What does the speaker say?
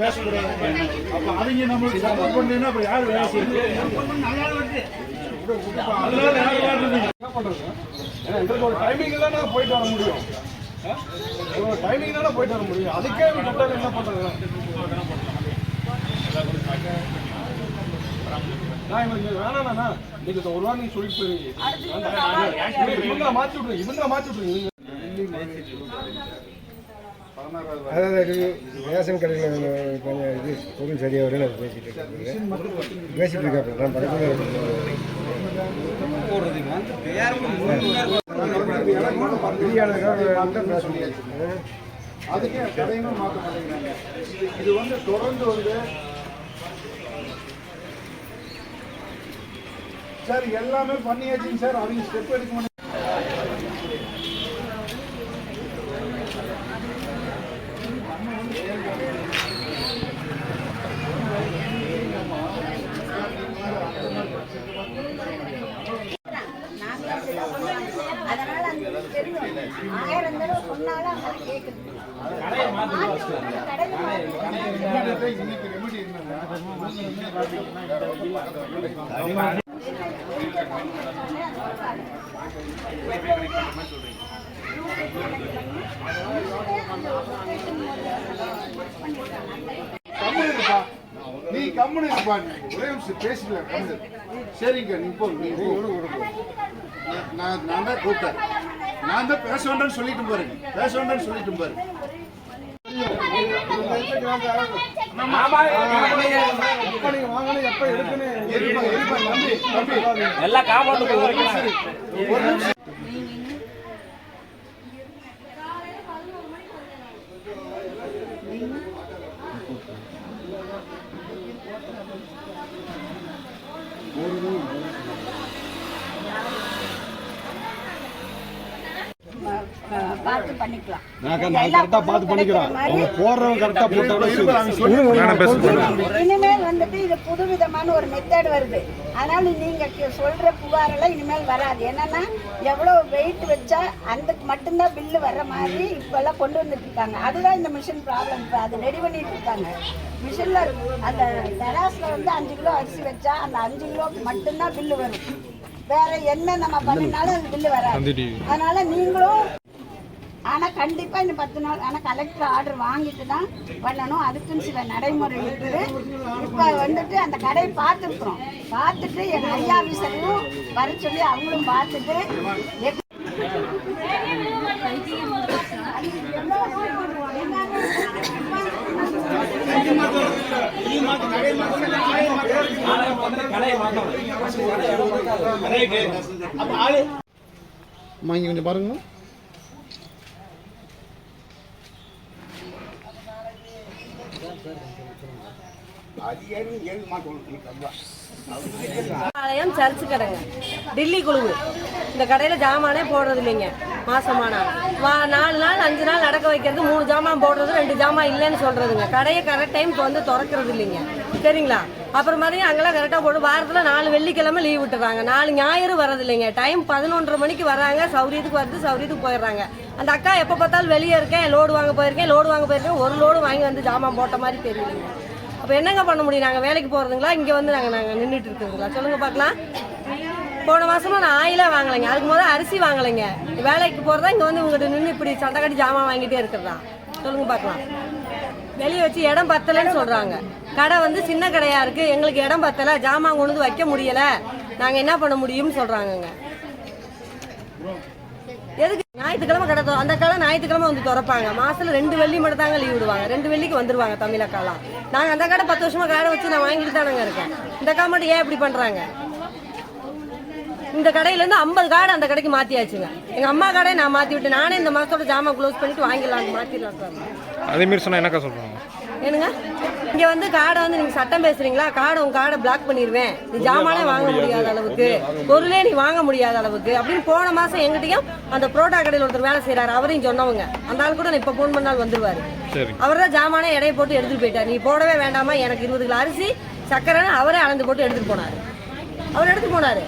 பேசக்கூடாது. அப்ப அவங்க நம்மளுக்கு சப்போர்ட் பண்ணீங்கன்னா அப்ப யாரு வேலை செய்யுது? என்ன பண்றது? எங்களுக்கு ஒரு டைமிங் தான் போயிட்டு வர முடியும். ஒரு டைமிங் தானே போயிட்டு வர முடியும். அதுக்கே கரெக்டாக என்ன பண்றது? நான் இவங்க வேணாண்ணா நீங்க ஒரு வாரம் நீங்க சொல்லிட்டு போயிருவீங்க. இவங்க மாற்றி விட்ருங்க. அதாவது ரேஷன் கடையில் கொஞ்சம் இது பொருள் சரியாக வரும்னு அது பேசிட்டு இருக்காங்க. நான் பக்கத்தில் அதுக்கே கடையுமே மாற்ற மாட்டேங்கிறாங்க. இது வந்து தொடர்ந்து வந்து சார் எல்லாமே பண்ணியாச்சுங்க சார். அவங்க ஸ்டெப் எடுக்க மாட்டேங்க. இன்னைக்கு ரெமெடி நீ கம்முனு இருப்பா. ஒரே நிமிஷம் பேசிக்கலாம். கம்முனு சரிங்க. நீ போ. நான் தான் கூப்பிட்டேன். நான் தான் பேச வேண்டாம்னு சொல்லிட்டு பாருங்க. எல்லாம் காப்பாற்று பார்த்து பண்ணிக்கலாம். இனிமேல் வந்துட்டு இது புதுவிதமான ஒரு மெத்தட் வருது. அதனால நீங்க சொல்ற புகாரெல்லாம் இனிமேல் வராது. என்னன்னா எவ்வளவு வெயிட் வச்சா அதுக்கு மட்டும்தான் பில்லு வர்ற மாதிரி இப்பெல்லாம் கொண்டு வந்துட்டு இருக்காங்க. அதுதான் இந்த மிஷின் ப்ராப்ளம். இப்போ அது ரெடி பண்ணிட்டு இருக்காங்க. மிஷின்ல அந்த தெராஸ்ல வந்து 5 கிலோ அரிசி வச்சா அந்த 5 கிலோக்கு மட்டும்தான் பில்லு வரும். வேற என்ன நம்ம பண்ணினாலும் அது பில்லு வராது. அதனால நீங்களும் ஆனால் கண்டிப்பாக இந்த 10 நாள் ஆனால் கலெக்டர் ஆர்டர் வாங்கிட்டு தான் பண்ணணும். அதுக்குன்னு சில நடைமுறை இருக்குது. இப்போ வந்துட்டு அந்த கடையை பார்த்துட்டு எங்கள் ஐயா ஆஃபீஸரையும் வர சொல்லி அவங்களும் பார்த்துட்டு கொஞ்சம் பாருங்க. ஆலயம் சர்ச்சு கடைங்க, டில்லி குழுவு. இந்த கடையில் ஜாமானே போடுறது இல்லைங்க. மாசமானா 4 நாள் 5 நாள் நடக்க வைக்கிறது, 3 ஜாமான் போடுறது, 2 ஜாமான் இல்லைன்னு சொல்றதுங்க. கடையை கரெக்ட் டைமுக்கு வந்து திறக்கிறது இல்லைங்க. சரிங்களா? அப்புறம் மாதிரி அங்கெல்லாம் கரெக்டாக போட்டு வாரத்தில் 4 வெள்ளிக்கிழமை லீவ் விட்டுறாங்க. 4 ஞாயிறு வரது இல்லைங்க. டைம் 11:30 மணிக்கு வராங்க. சௌரியத்துக்கு வந்து சௌரியத்துக்கு போயிடுறாங்க. அந்த அக்கா எப்போ பார்த்தாலும் வெளியே இருக்கேன், லோடு வாங்க போயிருக்கேன், ஒரு லோடு வாங்கி வந்து ஜாமான் போட்ட மாதிரி தெரியலைங்க. அப்போ என்னங்க பண்ண முடியும்? நாங்கள் வேலைக்கு போகிறதுங்களா, இங்கே வந்து நாங்கள் நின்றுட்டு இருக்குதுங்களா? சொல்லுங்கள் பார்க்கலாம். போன மாதமா நான் ஆயிலே வாங்கலைங்க. அதுக்கு முதல்ல அரிசி வாங்கலைங்க. வேலைக்கு போகிறதா இங்கே வந்து உங்கள்கிட்ட நின்று இப்படி சண்டை கட்டி ஜாமான் வாங்கிட்டே இருக்கிறதா? சொல்லுங்க பார்க்கலாம். வெளியே வச்சு இடம் பத்தலைன்னு சொல்கிறாங்க. கடை வந்து சின்ன கடையாக இருக்குது, எங்களுக்கு இடம் பத்தலை, ஜாமான் கொண்டு வந்து வைக்க முடியலை, நாங்கள் என்ன பண்ண முடியும்னு சொல்கிறாங்கங்க. எதுக்கு ஞாயிற்றுக்கிழமை கடை அந்த கடை ஞாயிற்றுக்கிழமை வந்து திறப்பாங்க. மாசத்துல 2 வெள்ளி மட்டும் தாங்க லீவ் விடுவாங்க. 2 வெள்ளிக்கு வந்துருவாங்க தமிழக்காலாம். நாங்கள் அந்த கடை 10 வருஷமா கடை வச்சு நான் வாங்கிட்டு தானங்க இருக்கேன். இந்த கடை மட்டும் ஏன் இப்படி பண்றாங்க? இந்த கடையிலேருந்து 50 கார்டு அந்த கடைக்கு மாற்றியாச்சுங்க. எங்கள் அம்மா கடையை நான் மாற்றி விட்டு நானே இந்த மாதத்தோட ஜாமான் க்ளோஸ் பண்ணிட்டு வாங்கிடலாம் மாற்றிடலாம் சார். அதேமாரி சொன்னால் என்னக்கா சொல்கிறாங்க? ஏனுங்க இங்கே வந்து கார்டை வந்து நீங்கள் சட்டம் பேசுகிறீங்களா? உங்கள் கார்டை பிளாக் பண்ணிடுவேன், நீ ஜாமானே வாங்க முடியாத அளவுக்கு, பொருளே நீ வாங்க முடியாத அளவுக்கு அப்படின்னு போன மாதம் எங்கிட்டையும் அந்த புரோட்டா கடையில் ஒருத்தர் வேலை செய்கிறாரு, அவரையும் சொன்னவங்க. அந்த ஆள் கூட நான் இப்போ ஃபோன் பண்ணால் வந்துருவார். அவர் தான் ஜாமானே எடையை போட்டு எடுத்துகிட்டு போயிட்டார். நீ போடவே வேண்டாமா, எனக்கு 20 கிலோ அரிசி சக்கரைன்னு அவரே அளந்து போட்டு எடுத்துகிட்டு போனார். அவர் எடுத்துகிட்டு போனார்.